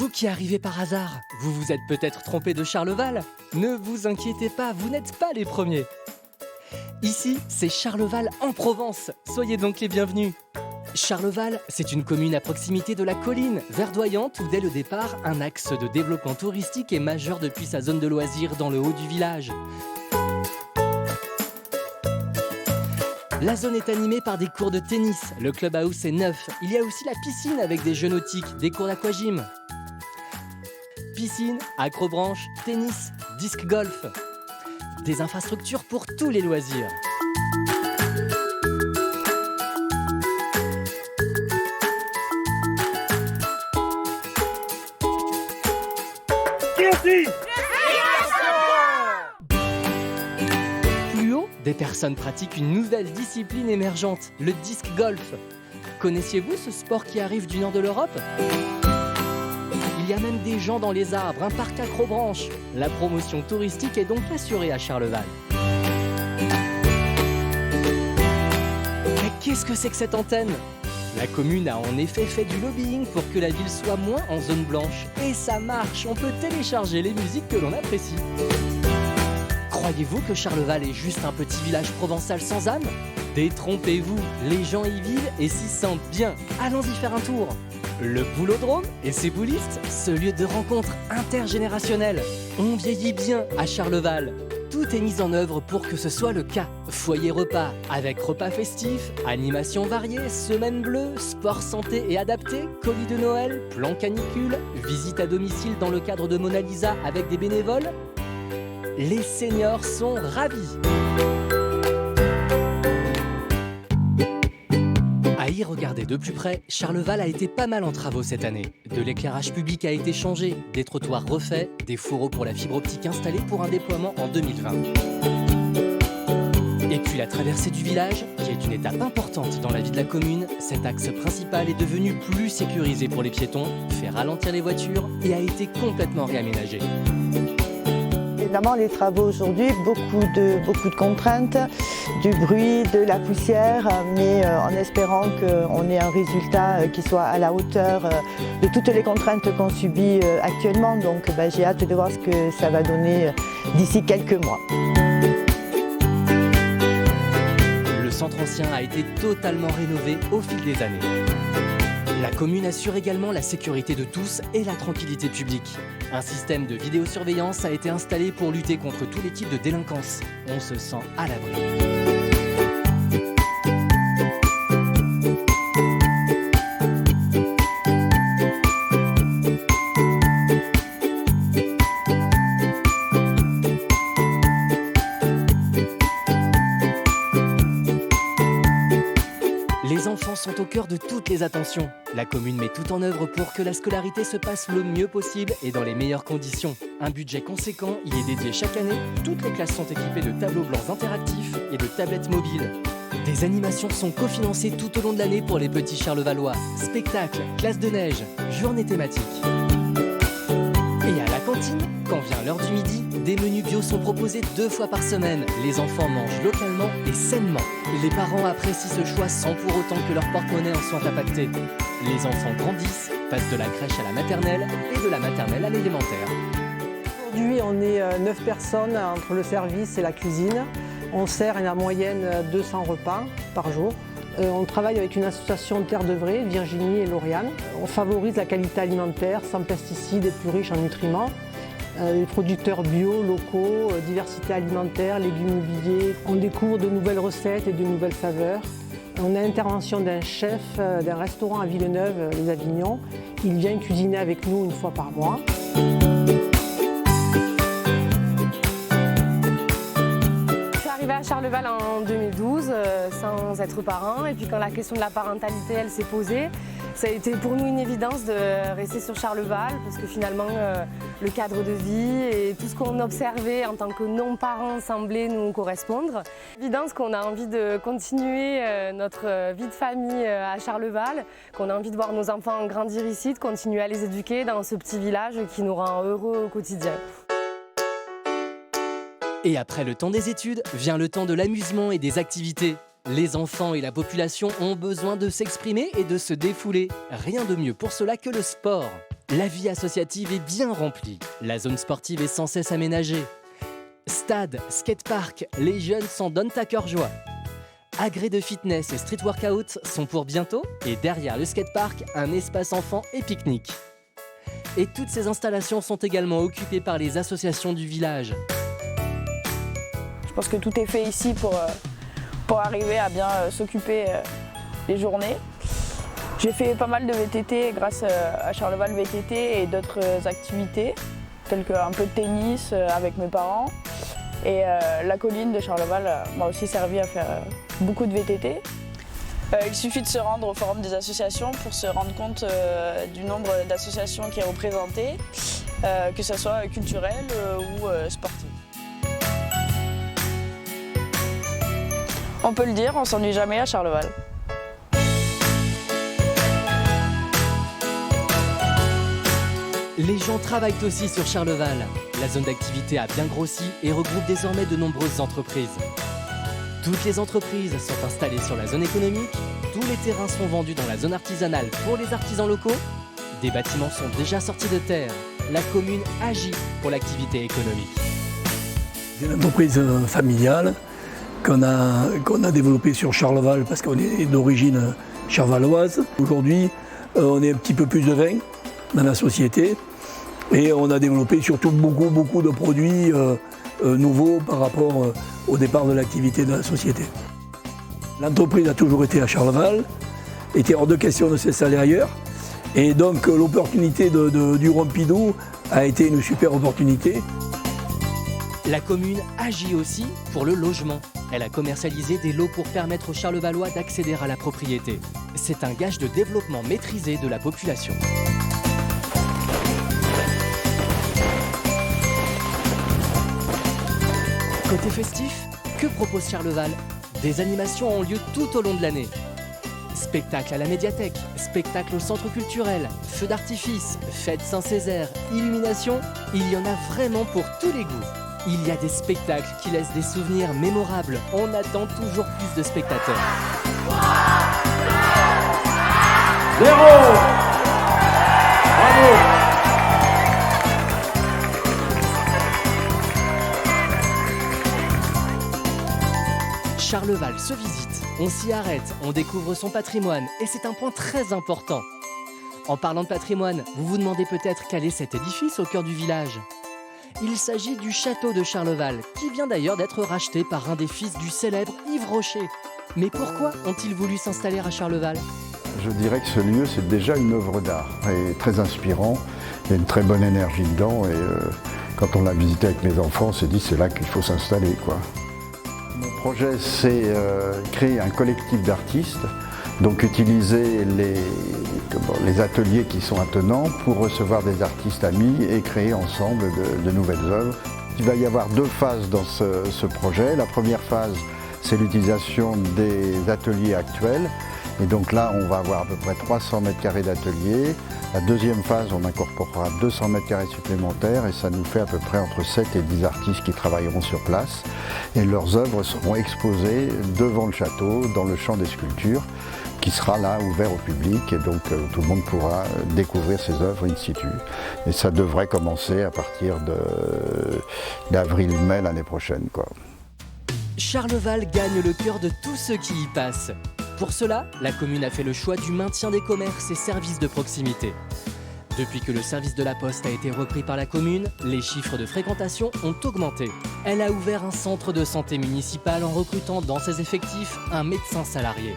Vous qui arrivez par hasard, vous vous êtes peut-être trompé de Charleval? Ne vous inquiétez pas, vous n'êtes pas les premiers. Ici, c'est Charleval en Provence, soyez donc les bienvenus. Charleval, c'est une commune à proximité de la colline, verdoyante où dès le départ, un axe de développement touristique est majeur depuis sa zone de loisirs dans le haut du village. La zone est animée par des cours de tennis, le clubhouse est neuf, il y a aussi la piscine avec des jeux nautiques, des cours d'aquagym. Piscine, acrobranche, tennis, disc golf. Des infrastructures pour tous les loisirs. Plus haut, des personnes pratiquent une nouvelle discipline émergente, le disc golf. Connaissiez-vous ce sport qui arrive du nord de l'Europe ? Il y a même des gens dans les arbres, un parc acrobranche. La promotion touristique est donc assurée à Charleval. Mais qu'est-ce que c'est que cette antenne ? La commune a en effet fait du lobbying pour que la ville soit moins en zone blanche. Et ça marche, on peut télécharger les musiques que l'on apprécie. Croyez-vous que Charleval est juste un petit village provençal sans âme ? Détrompez-vous, les gens y vivent et s'y sentent bien. Allons-y faire un tour. Le Boulodrome et ses boulistes, ce lieu de rencontre intergénérationnelle. On vieillit bien à Charleval. Tout est mis en œuvre pour que ce soit le cas. Foyer repas, avec repas festifs, animations variées, semaine bleue, sport santé et adapté, colis de Noël, plan canicule, visite à domicile dans le cadre de Mona Lisa avec des bénévoles. Les seniors sont ravis. À y regarder de plus près, Charleval a été pas mal en travaux cette année. De l'éclairage public a été changé, des trottoirs refaits, des fourreaux pour la fibre optique installés pour un déploiement en 2020. Et puis la traversée du village, qui est une étape importante dans la vie de la commune, cet axe principal est devenu plus sécurisé pour les piétons, fait ralentir les voitures et a été complètement réaménagé. Évidemment, les travaux aujourd'hui, beaucoup de contraintes, du bruit, de la poussière, mais en espérant qu'on ait un résultat qui soit à la hauteur de toutes les contraintes qu'on subit actuellement. Donc j'ai hâte de voir ce que ça va donner d'ici quelques mois. Le centre ancien a été totalement rénové au fil des années. La commune assure également la sécurité de tous et la tranquillité publique. Un système de vidéosurveillance a été installé pour lutter contre tous les types de délinquance. On se sent à l'abri. Les enfants sont au cœur de toutes les attentions. La commune met tout en œuvre pour que la scolarité se passe le mieux possible et dans les meilleures conditions. Un budget conséquent y est dédié chaque année. Toutes les classes sont équipées de tableaux blancs interactifs et de tablettes mobiles. Des animations sont cofinancées tout au long de l'année pour les petits Charlevallois. Spectacles, classes de neige, journées thématiques. Et à la cantine, quand vient l'heure du midi, des menus bio sont proposés 2 fois par semaine. Les enfants mangent localement et sainement. Les parents apprécient ce choix sans pour autant que leur porte-monnaie en soit impacté. Les enfants grandissent, passent de la crèche à la maternelle et de la maternelle à l'élémentaire. Aujourd'hui, on est 9 personnes entre le service et la cuisine. On sert en moyenne 200 repas par jour. On travaille avec une association Terre de Vrai, Virginie et Lauriane. On favorise la qualité alimentaire sans pesticides et plus riche en nutriments. Les producteurs bio, locaux, diversité alimentaire, légumes. On découvre de nouvelles recettes et de nouvelles saveurs. On a l'intervention d'un chef d'un restaurant à Villeneuve, les Avignons. Il vient cuisiner avec nous 1 fois par mois. À Charleval en 2012 sans être parent, et puis quand la question de la parentalité elle s'est posée, ça a été pour nous une évidence de rester sur Charleval parce que finalement le cadre de vie et tout ce qu'on observait en tant que non-parents semblait nous correspondre. Évidence qu'on a envie de continuer notre vie de famille à Charleval, qu'on a envie de voir nos enfants grandir ici, de continuer à les éduquer dans ce petit village qui nous rend heureux au quotidien. Et après le temps des études, vient le temps de l'amusement et des activités. Les enfants et la population ont besoin de s'exprimer et de se défouler. Rien de mieux pour cela que le sport. La vie associative est bien remplie. La zone sportive est sans cesse aménagée. Stade, skatepark, les jeunes s'en donnent à cœur joie. Agrès de fitness et street workout sont pour bientôt et derrière le skatepark, un espace enfant et pique-nique. Et toutes ces installations sont également occupées par les associations du village. Je pense que tout est fait ici pour arriver à bien s'occuper des journées. J'ai fait pas mal de VTT grâce à Charleval VTT et d'autres activités, telles qu'un peu de tennis avec mes parents. Et la colline de Charleval m'a aussi servi à faire beaucoup de VTT. Il suffit de se rendre au forum des associations pour se rendre compte du nombre d'associations qui est représenté, que ce soit culturel ou sportif. On peut le dire, on s'ennuie jamais à Charleval. Les gens travaillent aussi sur Charleval. La zone d'activité a bien grossi et regroupe désormais de nombreuses entreprises. Toutes les entreprises sont installées sur la zone économique, tous les terrains sont vendus dans la zone artisanale pour les artisans locaux, des bâtiments sont déjà sortis de terre. La commune agit pour l'activité économique. C'est une entreprise familiale qu'on a développée sur Charleval parce qu'on est d'origine charlevalloise. Aujourd'hui, on est un petit peu plus de 20 dans la société et on a développé surtout beaucoup de produits nouveaux par rapport au départ de l'activité de la société. L'entreprise a toujours été à Charleval, était hors de question de s'installer ailleurs et donc l'opportunité du Rompidou a été une super opportunité. La commune agit aussi pour le logement. Elle a commercialisé des lots pour permettre aux Charlevallois d'accéder à la propriété. C'est un gage de développement maîtrisé de la population. Côté festif, que propose Charleval? Des animations ont lieu tout au long de l'année. Spectacle à la médiathèque, spectacle au centre culturel, feux d'artifice, fête Saint-Césaire, illumination, il y en a vraiment pour tous les goûts. Il y a des spectacles qui laissent des souvenirs mémorables. On attend toujours plus de spectateurs. 0 Bravo. Charleval se visite, on s'y arrête, on découvre son patrimoine et c'est un point très important. En parlant de patrimoine, vous vous demandez peut-être quel est cet édifice au cœur du village. Il s'agit du château de Charleval, qui vient d'ailleurs d'être racheté par un des fils du célèbre Yves Rocher. Mais pourquoi ont-ils voulu s'installer à Charleval? Je dirais que ce lieu, c'est déjà une œuvre d'art et très inspirant. Il y a une très bonne énergie dedans et quand on l'a visité avec mes enfants, on s'est dit c'est là qu'il faut s'installer, quoi. Mon projet, c'est créer un collectif d'artistes, donc utiliser les ateliers qui sont attenants pour recevoir des artistes amis et créer ensemble de nouvelles œuvres. Il va y avoir 2 phases dans ce projet. La première phase, c'est l'utilisation des ateliers actuels. Et donc là, on va avoir à peu près 300 mètres carrés d'ateliers. La deuxième phase, on incorporera 200 mètres carrés supplémentaires et ça nous fait à peu près entre 7 et 10 artistes qui travailleront sur place. Et leurs œuvres seront exposées devant le château, dans le champ des sculptures, qui sera là ouvert au public et donc tout le monde pourra découvrir ces œuvres in situ. Et ça devrait commencer à partir d'avril-mai l'année prochaine, quoi. Charleval gagne le cœur de tous ceux qui y passent. Pour cela, la commune a fait le choix du maintien des commerces et services de proximité. Depuis que le service de la Poste a été repris par la commune, les chiffres de fréquentation ont augmenté. Elle a ouvert un centre de santé municipal en recrutant dans ses effectifs un médecin salarié.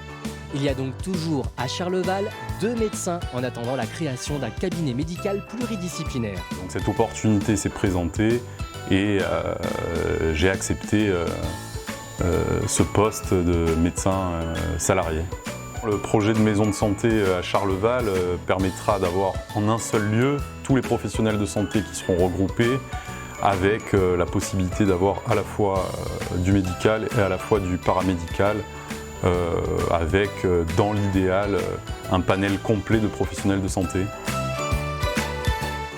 Il y a donc toujours à Charleval 2 médecins en attendant la création d'un cabinet médical pluridisciplinaire. Donc cette opportunité s'est présentée et j'ai accepté ce poste de médecin salarié. Le projet de maison de santé à Charleval permettra d'avoir en un seul lieu tous les professionnels de santé qui seront regroupés avec la possibilité d'avoir à la fois du médical et à la fois du paramédical avec dans l'idéal un panel complet de professionnels de santé.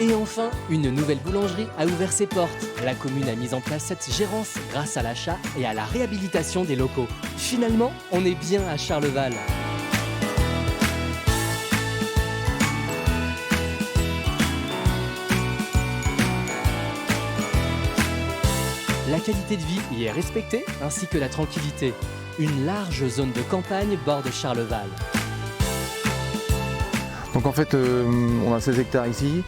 Et enfin, une nouvelle boulangerie a ouvert ses portes. La commune a mis en place cette gérance grâce à l'achat et à la réhabilitation des locaux. Finalement, on est bien à Charleval. La qualité de vie y est respectée, ainsi que la tranquillité. Une large zone de campagne borde Charleval. Donc en fait, on a 16 hectares ici,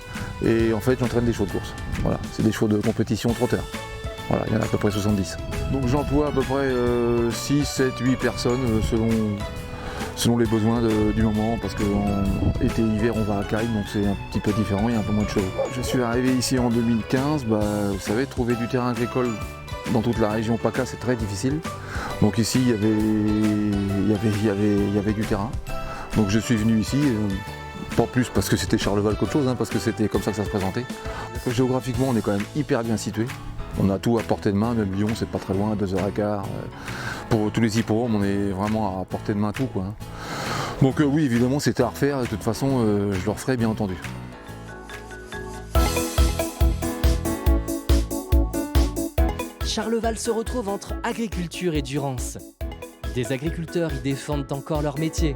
et en fait j'entraîne des chevaux de course. Voilà, c'est des chevaux de compétition trotteurs. Voilà, il y en a à peu près 70. Donc j'emploie à peu près 6, 7, 8 personnes selon les besoins du moment, parce qu'en été et hiver on va à Caille, donc c'est un petit peu différent, il y a un peu moins de chevaux. Je suis arrivé ici en 2015, vous savez, trouver du terrain agricole dans toute la région PACA c'est très difficile. Donc ici il y avait du terrain. Donc je suis venu ici, pas plus parce que c'était Charleval qu'autre chose, parce que c'était comme ça que ça se présentait. Géographiquement on est quand même hyper bien situé. On a tout à portée de main, même Lyon c'est pas très loin, 2h15. Pour tous les hippodromes on est vraiment à portée de main tout, quoi. Donc oui, évidemment c'était à refaire, de toute façon je le referai bien entendu. Charleval se retrouve entre agriculture et Durance. Des agriculteurs y défendent encore leur métier.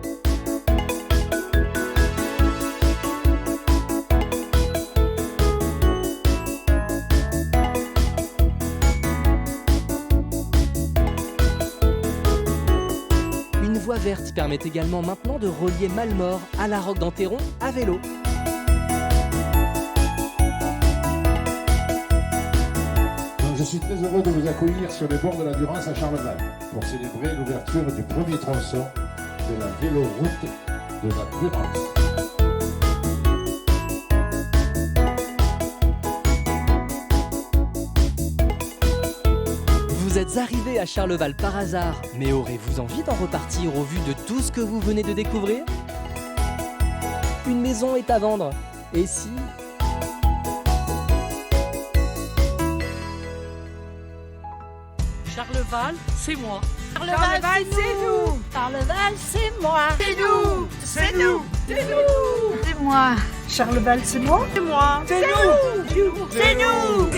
Une voie verte permet également maintenant de relier Malmort à la Roque d'Enterron à vélo. Je suis très heureux de vous accueillir sur les bords de la Durance à Charleval pour célébrer l'ouverture du premier tronçon de la véloroute de la Durance. Vous êtes arrivé à Charleval par hasard, mais aurez-vous envie d'en repartir au vu de tout ce que vous venez de découvrir? Une maison est à vendre. Et si... Charleval, c'est moi. Charleval, c'est nous. Charleval, c'est moi. C'est nous. C'est nous. C'est nous. C'est moi. Charleval, c'est moi. C'est moi. C'est nous. C'est nous.